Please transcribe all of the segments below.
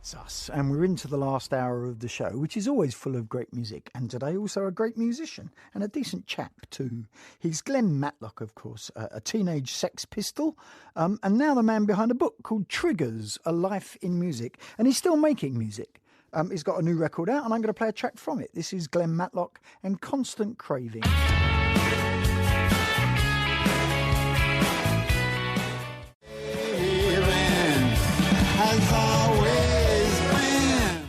It's us, and we're into the last hour of the show, which is always full of great music, and today also a great musician and a decent chap too. He's Glen Matlock, of course, a teenage Sex Pistol, and now the man behind a book called Triggers, A Life in Music, and he's still making music. He's got a new record out, and I'm going to play a track from it. This is Glen Matlock and Constant Craving.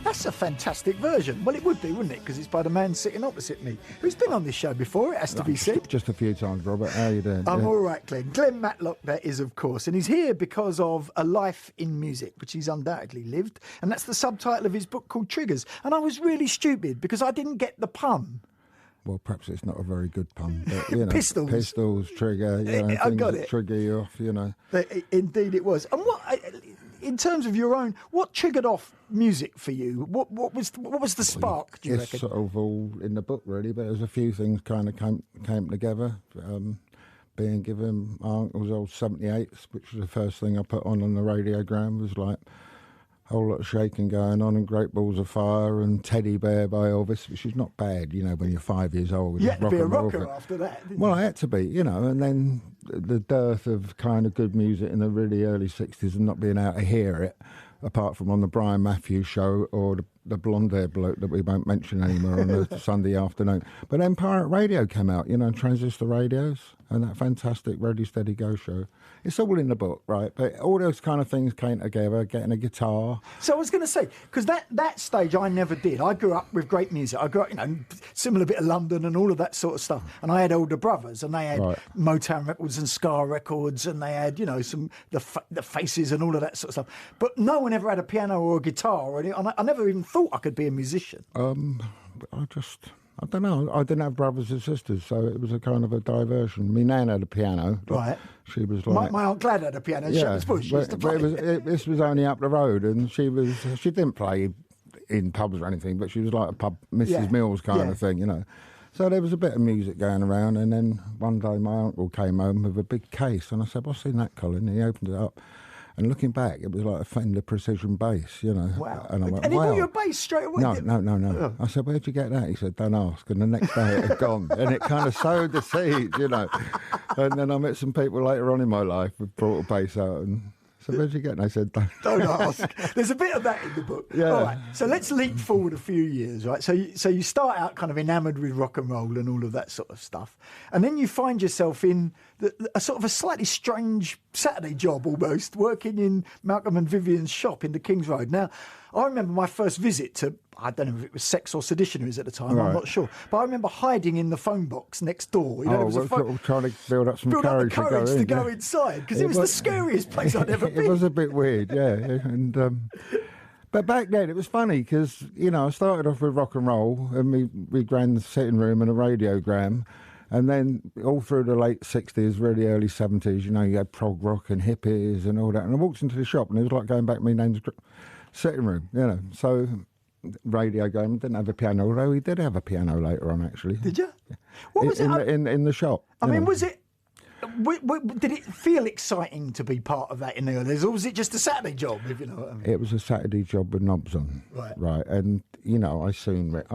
That's a fantastic version. Well, it would be, wouldn't it? Because it's by the man sitting opposite me, who's been on this show before, it has to be said. Just a few times, Robert. How are you doing? I'm all right, Glenn. Glen Matlock, that is, of course. And he's here because of A Life in Music, which he's undoubtedly lived. And that's the subtitle of his book called Triggers. And I was really stupid because I didn't get the pun. Well, perhaps it's not a very good pun, but, you know. Pistols, trigger, you know, I things got that it. trigger you off, you know. Indeed it was. And what, in terms of your own, what triggered off music for you? What was the spark, do you reckon? It's sort of all in the book, really, but there's a few things kind of came together. Being given my uncle's old 78s, which was the first thing I put on the radiogram, was like a whole lot of shaking going on and Great Balls of Fire and Teddy Bear by Elvis, which is not bad, you know, when you're 5 years old. You had to be a rocker after that, didn't you? Well, I had to be, you know, and then the dearth of kind of good music in the really early 60s and not being able to hear it, apart from on the Brian Matthews show or the blonde-haired bloke that we won't mention anymore on a Sunday afternoon. But then pirate radio came out, you know, transistor radios and that fantastic Ready, Steady, Go show. It's all in the book, right? But all those kind of things came together, getting a guitar. So I was going to say, because that stage I never did. I grew up with great music. I grew up, you know, similar bit of London and all of that sort of stuff. And I had older brothers, and they had Motown records and ska records, and they had, you know, some the Faces and all of that sort of stuff. But no one ever had a piano or a guitar or anything. And I never even thought I could be a musician. I don't know. I didn't have brothers and sisters, so it was a kind of a diversion. My nan had a piano. Right. She was like... My Aunt Glad had a piano. Yeah. Bush used to play. This was only up the road, and she didn't play in pubs or anything, but she was like a pub Mrs. Mills kind of thing, you know. So there was a bit of music going around, and then one day my uncle came home with a big case, and I said, "What's in that, Colin?" And he opened it up. And looking back, it was like a Fender Precision bass, you know. Wow. And I went, and he bought you a bass straight away? No. Oh. I said, "Where'd you get that?" He said, "Don't ask." And the next day it had gone. And it kind of sowed the seeds, you know. And then I met some people later on in my life who brought a bass out and said, "Where'd you get it?" And I said, Don't ask. There's a bit of that in the book. Yeah. All right, so let's leap forward a few years, right? So you start out kind of enamoured with rock and roll and all of that sort of stuff. And then you find yourself in a sort of a slightly strange Saturday job almost, working in Malcolm and Vivian's shop in the King's Road. Now, I remember my first visit to, I don't know if it was Sex or Seditionaries at the time, I'm not sure. But I remember hiding in the phone box next door. You know, trying to build up some courage to go inside, because it was the scariest place I'd ever been. It was a bit weird, yeah. And but back then it was funny because, you know, I started off with rock and roll, and we ran the sitting room and a radiogram. And then all through the late 60s, really early 70s, you know, you had prog rock and hippies and all that. And I walked into the shop and it was like going back to my nan's sitting room, you know. So radio going, didn't have a piano, although he did have a piano later on, actually. Did you? What was it? In the shop. I mean, was it... Did it feel exciting to be part of that in the early days, or was it just a Saturday job, if you know what I mean? It was a Saturday job with knobs on. Right. And, you know, I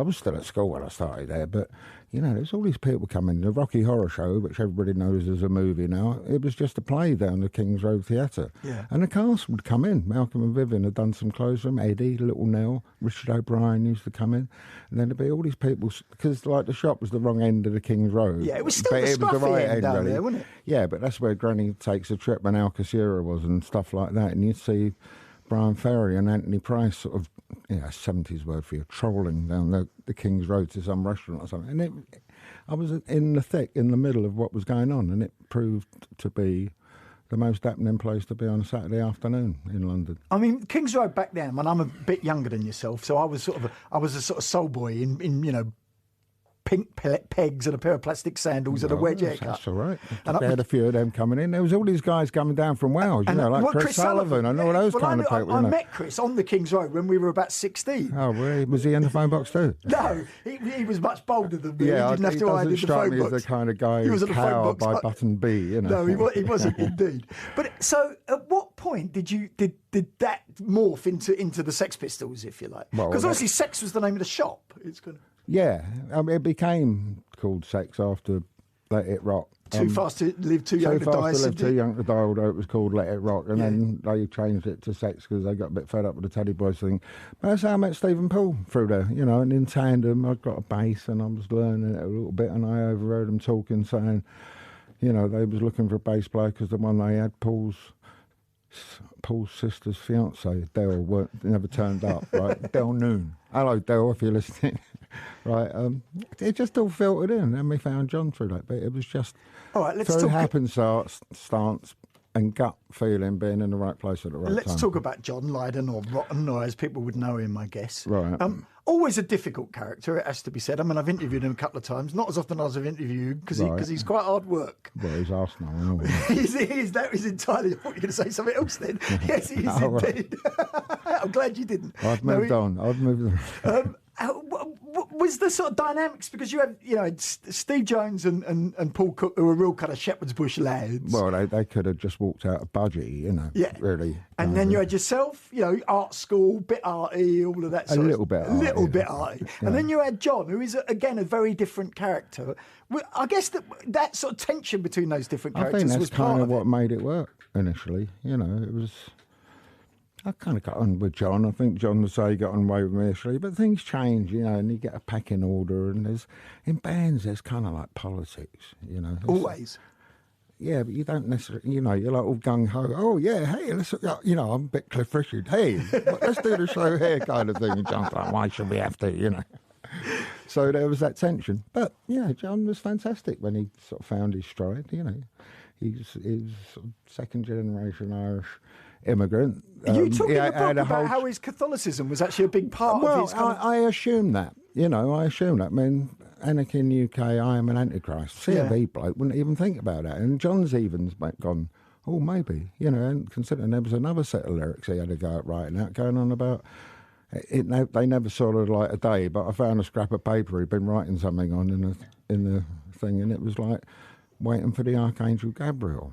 was still at school when I started there, but, you know, there's all these people coming. The Rocky Horror Show, which everybody knows is a movie now, it was just a play down the King's Road Theatre. Yeah. And the cast would come in. Malcolm and Vivian had done some clothes from Eddie, Little Nell, Richard O'Brien used to come in. And then there'd be all these people, because, like, the shop was the wrong end of the King's Road. Yeah, it was still the scruffy end down there, wasn't it? Yeah, but that's where Granny Takes a Trip and Alcacera was and stuff like that. And you'd see Brian Ferry and Anthony Price sort of, you know, 70s word for you, trolling down the King's Road to some restaurant or something. And I was in the middle of what was going on, and it proved to be the most happening place to be on a Saturday afternoon in London. I mean, King's Road back then, when I'm a bit younger than yourself, so I was a sort of soul boy in you know, pink pegs and a pair of plastic sandals and a wedge haircut. That's all right. And They had a few of them coming in. There was all these guys coming down from Wales, like Chris Sullivan and all those kind of people. I met Chris on the King's Road when we were about 16. Oh, really? Was he in the phone box too? No, he was much bolder than me. Yeah, he didn't have to hide in the phone box. As the kind of guy who's cowed by button B, No, he wasn't indeed. But so, at what point did that morph into the Sex Pistols, if you like? Because obviously, Sex was the name of the shop. It's kind of it became called Sex after Let It Rock. Too fast to live, too young to die. Too young to die, although it was called Let It Rock. And then they changed it to Sex because they got a bit fed up with the Teddy Boys thing. But that's how I met Stephen Paul through there, and in tandem, I got a bass and I was learning it a little bit, and I overheard them talking, saying, they was looking for a bass player because the one they had, Paul's sister's fiance, Dale, never turned up, right? Dale Noon. Hello, Dale, if you're listening. Right, it just all filtered in, and we found John through that bit. It was just through happenstance and gut feeling, being in the right place at the right time. Let's talk about John Lydon, or Rotten, or as people would know him, I guess. Right. Always a difficult character, it has to be said. I mean, I've interviewed him a couple of times, not as often as I've interviewed you, because he's quite hard work. Well, he's Arsenal. That was entirely. I thought you were going to say something else then. Yes, he is indeed. I'm glad you didn't. I've moved on. Was the sort of dynamics, because you had Steve Jones and Paul Cook, who were real kind of Shepherd's Bush lads. Well, they could have just walked out of Budgie, really. And then you had yourself, art school, bit arty, all of that sort of little bit arty. Yeah. And then you had John, who is, again, a very different character. I guess that sort of tension between those different characters was part of it. I think that's kind of what made it work initially. It was... I kind of got on with John. I think John would say he got on way with me initially, but things change, and you get a pecking order, and in bands there's kind of like politics, Always. Yeah, but you don't necessarily, you're like all gung-ho, oh yeah, hey, let's, I'm a bit Cliff Richard, hey, let's do the show here kind of thing, and John's like, why should we have to, So there was that tension. But, John was fantastic when he sort of found his stride, He's sort of second generation Irish immigrant. You talking in the book about how his Catholicism was actually a big part of his... I assume that. I assume that. I mean, Anakin UK, I am an Antichrist. CMB bloke wouldn't even think about that. And John's even gone, oh, maybe, and considering there was another set of lyrics he had to go out writing out, going on about... They never saw the light of day, but I found a scrap of paper he'd been writing something on in the thing, and it was like waiting for the Archangel Gabriel.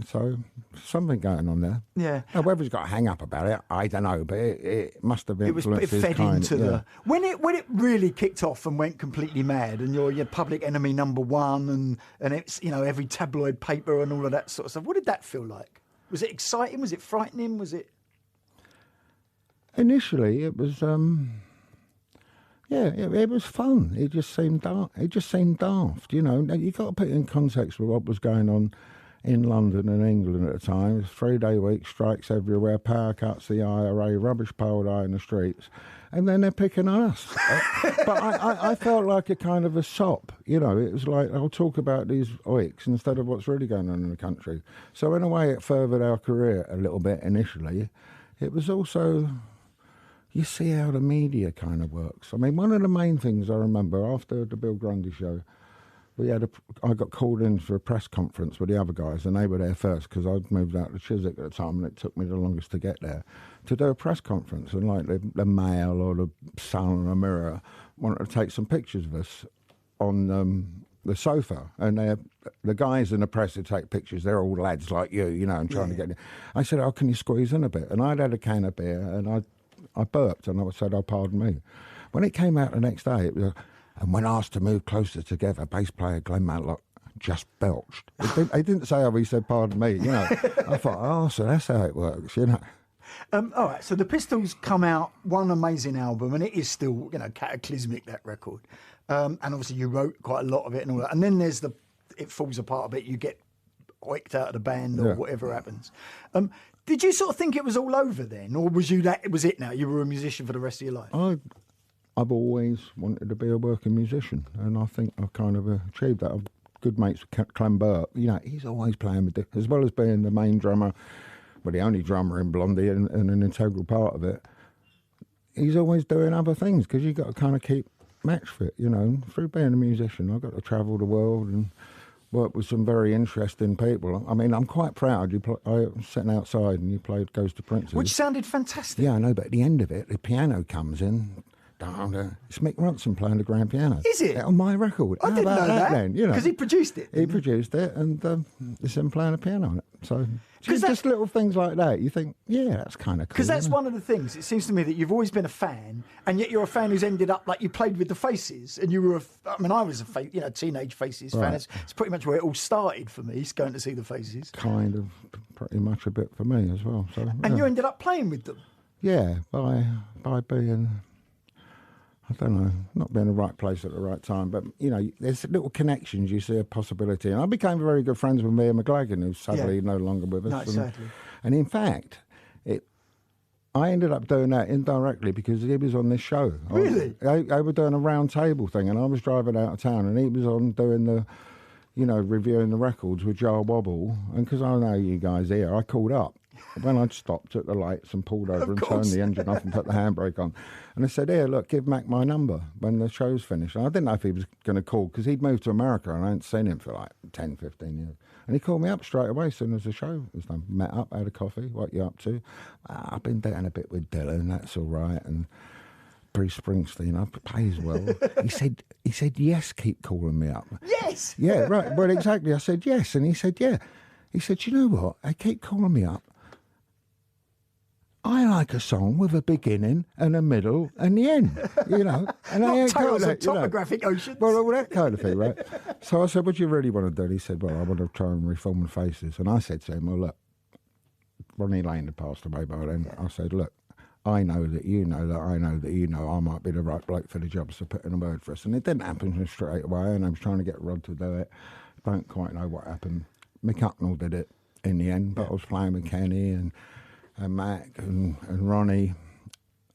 So something going on there. Yeah. Now, whether he's got a hang up about it, I don't know, but it must have influenced his kind. When it really kicked off and went completely mad, and you're Public Enemy #1, and it's every tabloid paper and all of that sort of stuff. What did that feel like? Was it exciting? Was it frightening? Was it? Initially, it was. It was fun. It just seemed daft. You got to put it in context with what was going on in London and England at the time. It was 3-day week, strikes everywhere, power cuts, the IRA, rubbish piled high in the streets, and then they're picking on us. But I felt like a kind of a sop. It was like, I'll talk about these oiks instead of what's really going on in the country. So in a way, it furthered our career a little bit initially. It was also... You see how the media kind of works. I mean, one of the main things I remember after the Bill Grundy show, I got called in for a press conference with the other guys, and they were there first because I'd moved out to Chiswick at the time, and it took me the longest to get there, to do a press conference. And like the Mail or the Sun or the Mirror wanted to take some pictures of us on the sofa, and the guys in the press who take pictures, they're all lads like you, and trying to get in. I said, oh, can you squeeze in a bit? And I'd had a can of beer, and I burped, and I said, oh, pardon me. When it came out the next day, it was, and when asked to move closer together, bass player Glen Matlock just belched. He didn't say, oh, he said, pardon me. I thought, oh, so that's how it works, All right, so the Pistols come out, one amazing album, and it is still, cataclysmic, that record. And obviously you wrote quite a lot of it and all that. And then there's it falls apart a bit, you get oiked out of the band or whatever happens. Did you sort of think it was all over then, or was it now? You were a musician for the rest of your life? I've always wanted to be a working musician, and I think I've kind of achieved that. I've good mates with Clem Burke. He's always playing with as well as being the main drummer, well, the only drummer in Blondie and an integral part of it. He's always doing other things because you've got to kind of keep match fit, you know. Through being a musician, I got to travel the world and work with some very interesting people. I mean, I'm quite proud. I was sitting outside and you played Goes to Prince's. Which sounded fantastic. Yeah, I know, but at the end of it, the piano comes in. It's Mick Ronson playing the grand piano. Is it? On my record. I didn't know that. Then, you know, because he produced it. He produced it, and it's him playing the piano on it. So Because just little things like that, you think, yeah, that's kind of cool. Because that's one of the things. It seems to me that you've always been a fan, and yet you're a fan who's ended up like you played with the Faces, and you were. I was a teenage Faces fan. It's pretty much where it all started for me. Going to see the Faces. Kind of, pretty much a bit for me as well. So, and you ended up playing with them. Yeah, by being, I don't know, not being in the right place at the right time, but, you know, there's little connections, you see a possibility. And I became very good friends with MacLagan, who's sadly no longer with us. No, sadly. And in fact, I ended up doing that indirectly because he was on this show. Really? I were doing a round table thing, and I was driving out of town, and he was on doing the, you know, reviewing the records with Joe Wobble. And because I know you guys here, I called up. When I'd stopped at the lights and pulled over and turned the engine off and put the handbrake on. And I said, here, look, give Mac my number when the show's finished. And I didn't know if he was going to call because he'd moved to America and I hadn't seen him for like 10, 15 years. And he called me up straight away as soon as the show was done. Met up, had a coffee, what you up to? I've been doing a bit with Dylan, that's all right. And Bruce Springsteen, I plays well. He said, yes, keep calling me up. Yes! Yeah, right. Well, exactly. I said, yes. And he said, yeah. He said, you know what? They keep calling me up. I like a song with a beginning and a middle and the end, you know. And I ain't got that, topographic oceans. Well, all that kind of thing, right? So I said, what do you really want to do? And he said, well, I want to try and reform the Faces. And I said to him, well, look, Ronnie Lane had passed away by then. Yeah. I said, look, I know that you know that I know that you know I might be the right bloke for the job, so put in a word for us. And it didn't happen straight away, and I was trying to get Rod to do it. Don't quite know what happened. Mick Hucknall did it in the end, but I was playing with Kenny and Mac and Ronnie.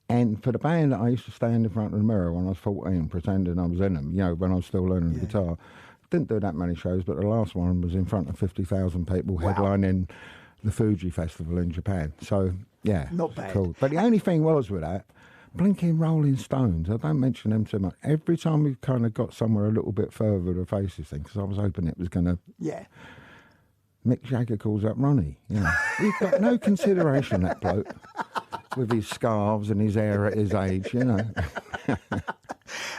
And for the band, I used to stand in front of the mirror when I was 14, pretending I was in them, you know, when I was still learning the guitar. Didn't do that many shows, but the last one was in front of 50,000 people headlining the Fuji Festival in Japan. So, yeah. Not bad. Cool. But the only thing was with that, blinking Rolling Stones, I don't mention them too much. Every time we kind of got somewhere a little bit further with the Faces thing, because I was hoping it was going to... Yeah. Mick Jagger calls up Ronnie. You know, he's got no consideration, that bloke, with his scarves and his hair at his age, you know.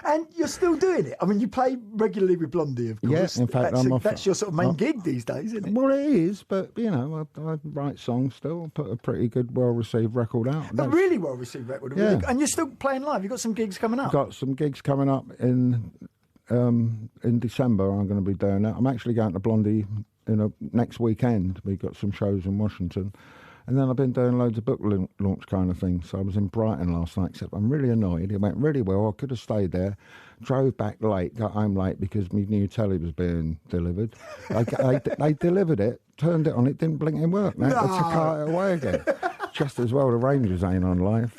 And you're still doing it. I mean, you play regularly with Blondie, of course. Yeah, in fact, that's your sort of main gig these days, isn't it? Well, it is, but, you know, I write songs still, put a pretty good, well-received record out. A really well-received record. Yeah. And you're still playing live. You've got some gigs coming up. Got some gigs coming up in December. I'm going to be doing that. I'm actually going to Blondie next weekend. We got some shows in Washington. And then I've been doing loads of book launch kind of things. So I was in Brighton last night, except I'm really annoyed. It went really well. I could have stayed there. Drove back late, got home late because my new telly was being delivered. They delivered it, turned it on, it didn't blink and work. Now I took it away again. Just as well the Rangers ain't on live.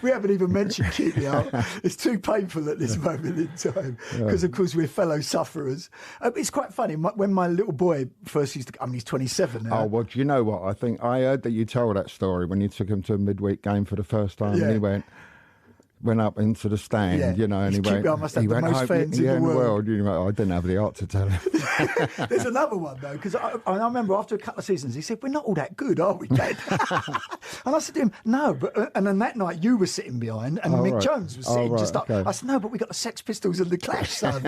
We haven't even mentioned Keep Me Out. It's too painful at this moment in time because, of course, we're fellow sufferers. It's quite funny. When my little boy first used to... I mean, he's 27 now. Oh, well, do you know what? I think I heard that you told that story when you took him to a midweek game for the first time and he went up into the stand, you know, and he went... I must have the most fans in the world. You know, I didn't have the art to tell him. There's another one, though, because I remember after a couple of seasons, he said, we're not all that good, are we, Dad? And I said to him, no, but... And then that night, you were sitting behind, and Mick Jones was sitting just up. I said, no, but we got the Sex Pistols and the Clash, son.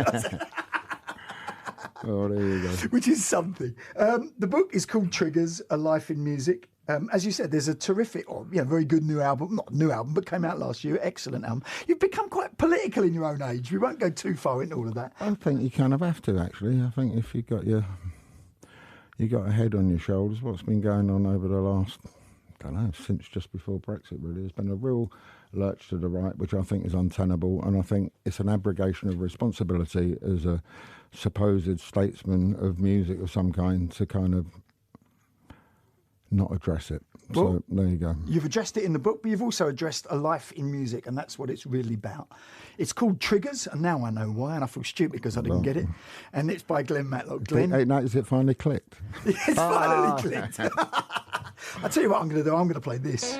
Oh, there you go. Which is something. The book is called Triggers, A Life in Music. As you said, there's a terrific, very good new album. Not new album, but came out last year. Excellent album. You've become quite political in your own age. We won't go too far into all of that. I think you kind of have to, actually. I think if you got a head on your shoulders, what's been going on over the last, I don't know, since just before Brexit, really, there's been a real lurch to the right, which I think is untenable, and I think it's an abrogation of responsibility as a supposed statesman of music of some kind to kind of not address it. Well, so there you go. You've addressed it in the book, but you've also addressed a life in music, and that's what it's really about. It's called Triggers, and now I know why, and I feel stupid because I didn't get it. And it's by Glen Matlock. Glen, hey, is it finally clicked? It's finally clicked. I'll tell you what I'm going to do. I'm going to play this.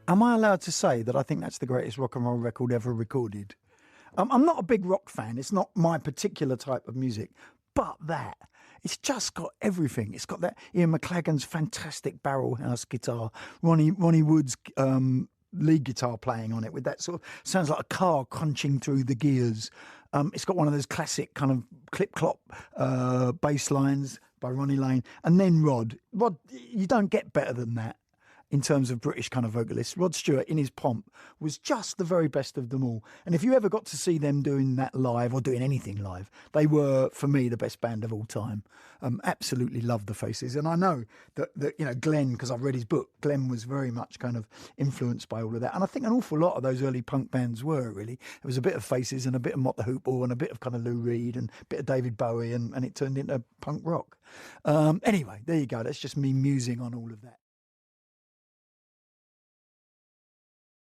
Am I allowed to say that I think that's the greatest rock and roll record ever recorded? I'm not a big rock fan. It's not my particular type of music, but it's just got everything. It's got that Ian MacLagan's fantastic barrel house guitar, Ronnie Wood's lead guitar playing on it with that sort of sounds like a car crunching through the gears. It's got one of those classic kind of clip-clop bass lines by Ronnie Lane, and then Rod, you don't get better than that. In terms of British kind of vocalists, Rod Stewart, in his pomp, was just the very best of them all. And if you ever got to see them doing that live or doing anything live, they were, for me, the best band of all time. Absolutely loved the Faces. And I know that Glenn, because I've read his book, Glenn was very much kind of influenced by all of that. And I think an awful lot of those early punk bands were, really. There was a bit of Faces and a bit of Mott the Hoople and a bit of kind of Lou Reed and a bit of David Bowie, and it turned into punk rock. Anyway, there you go. That's just me musing on all of that.